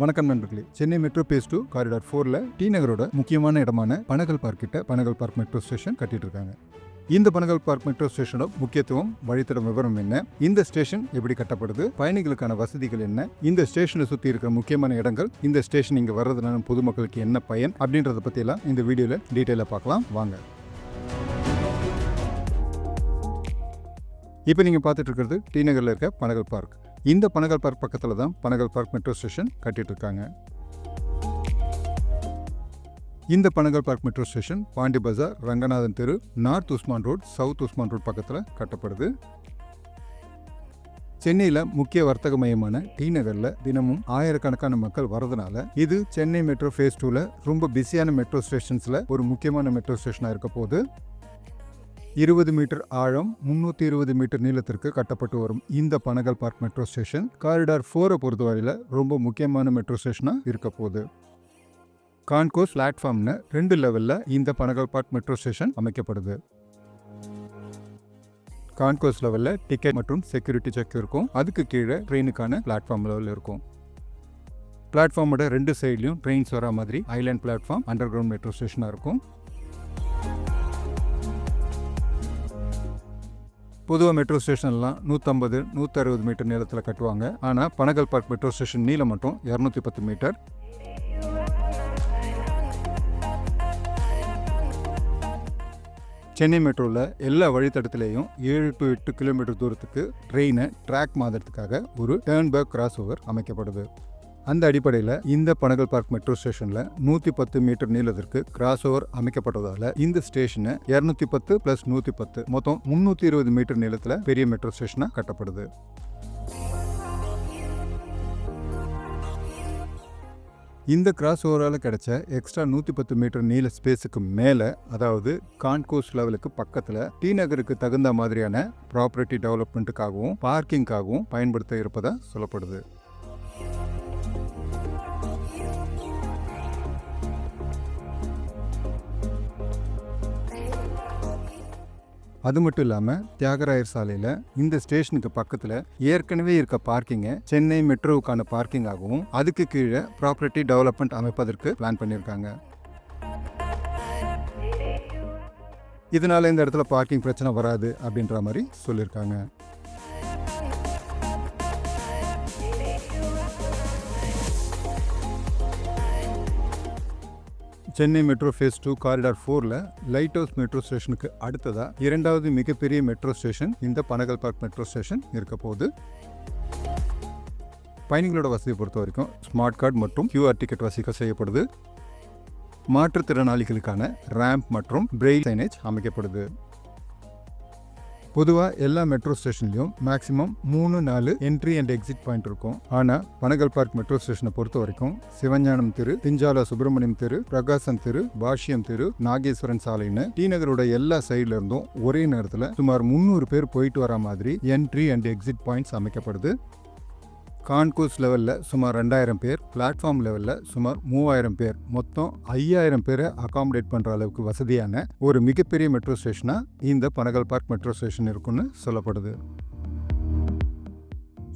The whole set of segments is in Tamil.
வணக்கம் நண்பர்களே. சென்னை மெட்ரோ பேஸ் 2 காரிடார் 4ல டி நகரோட முக்கியமான இடமான பனகல் பார்க் கிட்ட பனகல் பார்க் மெட்ரோ ஸ்டேஷன் கட்டிட்டு இருக்காங்க. இந்த பனகல் பார்க் மெட்ரோ ஸ்டேஷனோட முக்கியத்துவம், வழித்தடம் விவரம் என்ன, இந்த ஸ்டேஷன் எப்படி கட்டப்படுது, பயணிகளுக்கான வசதிகள் என்ன, இந்த ஸ்டேஷனை சுற்றி இருக்கிற முக்கியமான இடங்கள், இந்த ஸ்டேஷன் இங்கே வர்றதுனால பொதுமக்களுக்கு என்ன பயன் அப்படின்றத பற்றியெல்லாம் இந்த வீடியோவில் டீட்டெயிலாக பார்க்கலாம் வாங்க. இப்போ நீங்கள் பார்த்துட்டு இருக்கிறது டி நகரில் இருக்க பனகல் பார்க். இந்த பனகல் பார்க் பக்கத்தில் தான் பனகல் பார்க் மெட்ரோ ஸ்டேஷன் கட்டிட்டு இருக்காங்க. இந்த Panagal park metro station Pondy Bazaar, Ranganathan தெரு, north Usman road, south Usman road பக்கத்தில் கட்டப்படுது. சென்னையில் முக்கிய வர்த்தக மையமான டி நகரில் தினமும் ஆயிரக்கணக்கான மக்கள் வரதுனால இது சென்னை மெட்ரோ ஃபேஸ் 2ல ரொம்ப பிஸியான மெட்ரோ ஸ்டேஷன்ஸில் ஒரு முக்கியமான மெட்ரோ ஸ்டேஷனாக இருக்க போது 20 மீட்டர் ஆழம், 320 மீட்டர் நீளத்திற்கு கட்டப்பட்டு வரும் இந்த Panagal park metro station corridor 4 பொறுத்தவரையில் ரொம்ப முக்கியமான மெட்ரோ ஸ்டேஷனாக இருக்க போகுது. கான்கோஸ் பிளாட்ஃபார்ம்னு 2 லெவலில் இந்த பனகல் பார்க் மெட்ரோ ஸ்டேஷன் அமைக்கப்படுது. கான்கோஸ் லெவலில் டிக்கெட் மற்றும் செக்யூரிட்டி செக் இருக்கும். அதுக்கு கீழே ட்ரெயினுக்கான பிளாட்ஃபார்ம் லெவல் இருக்கும். பிளாட்ஃபார்மோட 2 சைட்லையும் ட்ரெயின்ஸ் வர மாதிரி island platform underground metro ஸ்டேஷனாக இருக்கும். பொதுவாக மெட்ரோ ஸ்டேஷன்லாம் 150-160 மீட்டர் நீளத்தில் கட்டுவாங்க. ஆனால் பனகல் பார்க் மெட்ரோ ஸ்டேஷன் நீளம் மட்டும் 210 மீட்டர். சென்னை மெட்ரோவில் எல்லா வழித்தடத்திலேயும் 7 to 8 கிலோமீட்டர் தூரத்துக்கு ட்ரெயினை ட்ராக் மாற்றுறதுக்காக ஒரு டேர்ன் பேக் கிராஸ் ஓவர் அமைக்கப்படுது. அந்த அடிப்படையில் இந்த பனகல் பார்க் மெட்ரோ ஸ்டேஷனில் 110 மீட்டர் நீளத்திற்கு கிராஸ் ஓவர் அமைக்கப்பட்டதால் இந்த ஸ்டேஷனை 210 + 110 மொத்தம் 320 மீட்டர் நீளத்தில் பெரிய மெட்ரோ ஸ்டேஷனாக கட்டப்படுது. இந்த கிராஸ் ஓவரால் கிடைச்ச எக்ஸ்ட்ரா 110 மீட்டர் நீள ஸ்பேஸுக்கு மேலே, அதாவது கான்கோஸ் லெவலுக்கு பக்கத்தில் டி நகருக்கு தகுந்த மாதிரியான ப்ராப்பர்ட்டி டெவலப்மெண்ட்டுக்காகவும் பார்க்கிங்காகவும் பயன்படுத்த இருப்பதாக சொல்லப்படுது. அது மட்டும் இல்லாமல் தியாகராயர் சாலையில் இந்த ஸ்டேஷனுக்கு பக்கத்தில் ஏற்கனவே இருக்க பார்க்கிங்கை சென்னை மெட்ரோவுக்கான பார்க்கிங்காகவும் அதுக்கு கீழே ப்ராப்பர்ட்டி டெவலப்மெண்ட் அமைப்பதற்கு பிளான் பண்ணியிருக்காங்க. இதனால இந்த இடத்துல பார்க்கிங் பிரச்சனை வராது அப்படின்ற மாதிரி சொல்லியிருக்காங்க. சென்னை மெட்ரோ ஃபேஸ் 2 காரிடார் 4ல லைட் ஹவுஸ் மெட்ரோ ஸ்டேஷனுக்கு அடுத்ததாக 2வது மிகப்பெரிய மெட்ரோ ஸ்டேஷன் இந்த பனகல் பார்க் மெட்ரோ ஸ்டேஷன் இருக்க போகுது. பயணிகளோட வசதியை பொறுத்த வரைக்கும் ஸ்மார்ட் கார்டு மற்றும் QR டிக்கெட் வசதி செய்யப்படுது. மாற்றுத்திறனாளிகளுக்கான ரேம்ப் மற்றும் பிரெயில் சைனேஜ் அமைக்கப்படுது. பொதுவாக எல்லா மெட்ரோ ஸ்டேஷன்லையும் maximum 3-4 entry and exit point இருக்கும். ஆனால் பனகல் பார்க் மெட்ரோ ஸ்டேஷனை பொறுத்த வரைக்கும் சிவஞானம் தெரு, திஞ்சாலா சுப்பிரமணியம் தெரு, பிரகாசம் தெரு, பாஷ்யம் தெரு, நாகேஸ்வரன் சாலைன்னு டி நகரோட எல்லா சைட்ல இருந்தும் ஒரே நேரத்தில் சுமார் 300 பேர் போயிட்டு வர மாதிரி என்ட்ரி அண்ட் எக்ஸிட் பாயிண்ட்ஸ் அமைக்கப்படுது. கான்கோஸ் லெவலில் சுமார் 2000 பேர், பிளாட்ஃபார்ம் லெவலில் சுமார் 3000 பேர், மொத்தம் 5000 பேரை அகாமடேட் பண்ணுற அளவுக்கு வசதியான ஒரு மிகப்பெரிய மெட்ரோ ஸ்டேஷனாக இந்த பனகல் பார்க் மெட்ரோ ஸ்டேஷன் இருக்குன்னு சொல்லப்படுது.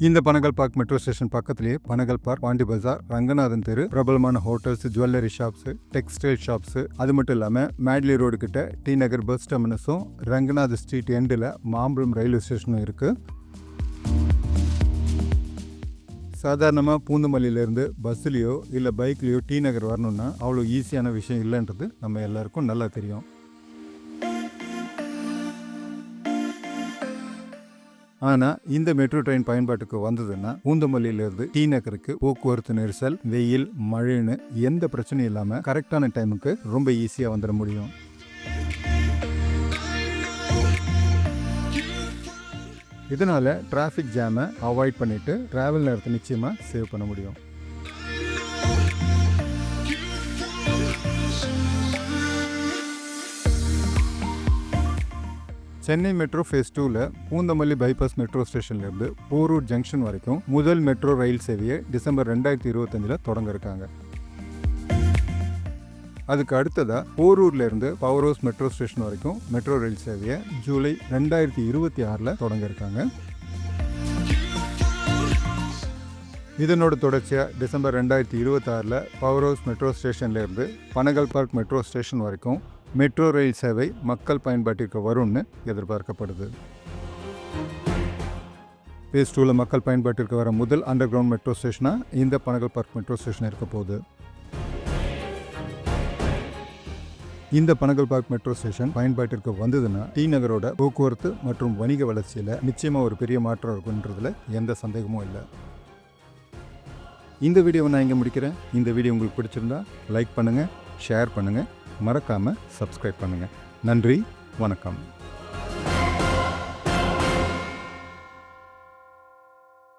இந்த பனகல் பார்க் மெட்ரோ ஸ்டேஷன் பக்கத்திலேயே பனகல் பார்க், பாண்டி பஜார், ரங்கநாதன் தெரு, பிரபலமான hotels, jewellery shops, textile shops, அது மட்டும் இல்லாமல் மேட்லி ரோடு கிட்ட டி நகர் பஸ் டெர்மினஸும், ரங்கநாத் ஸ்ட்ரீட் எண்டில் மாம்பழம் ரயில்வே ஸ்டேஷனும் இருக்குது. சாதாரணமாக பூந்தமல்லியிலேருந்து பஸ்ஸுலேயோ இல்லை பைக்லேயோ டி நகர் வரணும்னா அவ்வளோ ஈஸியான விஷயம் இல்லைன்றது நம்ம எல்லாருக்கும் நல்லா தெரியும். ஆனால் இந்த மெட்ரோ ட்ரெயின் பயன்பாட்டுக்கு வந்ததுன்னா பூந்தமல்லியிலேருந்து டி நகருக்கு போக்குவரத்து நெரிசல், வெயில், மழைன்னு எந்த பிரச்சனையும் இல்லாமல் கரெக்டான டைமுக்கு ரொம்ப ஈஸியாக வந்துட முடியும். இதனால் டிராஃபிக் ஜாமை அவாய்ட் பண்ணிவிட்டு ட்ராவல் நேரத்தை நிச்சயமாக சேவ் பண்ண முடியும். சென்னை மெட்ரோ ஃபேஸ் 2ல பூந்தமல்லி பைபாஸ் மெட்ரோ ஸ்டேஷன்லேருந்து போரூர் ஜங்ஷன் வரைக்கும் முதல் மெட்ரோ ரயில் சேவையை டிசம்பர் 2025 தொடங்க இருக்காங்க. அதுக்கு அடுத்ததாக போரூர்லேருந்து பவர் ஹவுஸ் மெட்ரோ ஸ்டேஷன் வரைக்கும் மெட்ரோ ரயில் சேவையை ஜூலை 2026 தொடங்க இருக்காங்க. இதனோட தொடர்ச்சியாக டிசம்பர் 2026 பவர் ஹவுஸ் மெட்ரோ ஸ்டேஷன்லேருந்து பனகல் பார்க் மெட்ரோ ஸ்டேஷன் வரைக்கும் மெட்ரோ ரயில் சேவை மக்கள் பயன்பாட்டிற்கு வரும்னு எதிர்பார்க்கப்படுது. Phase 2 மக்கள் பயன்பாட்டிற்கு வர முதல் அண்டர் கிரவுண்ட் மெட்ரோ ஸ்டேஷனாக இந்த பனகல் பார்க் மெட்ரோ ஸ்டேஷன் இருக்க போகுது. இந்த பனகல் பார்க் மெட்ரோ ஸ்டேஷன் பயன்பாட்டிற்கு வந்ததுன்னா டி நகரோட போக்குவரத்து மற்றும் வணிக வளர்ச்சியில் நிச்சயமாக ஒரு பெரிய மாற்றம் இருக்குன்றதுல எந்த சந்தேகமும் இல்லை. இந்த வீடியோவை நான் இங்கே முடிக்கிறேன். இந்த வீடியோ உங்களுக்கு பிடிச்சிருந்தா லைக் பண்ணுங்கள், ஷேர் பண்ணுங்கள், மறக்காமல் சப்ஸ்கிரைப் பண்ணுங்கள். நன்றி, வணக்கம்.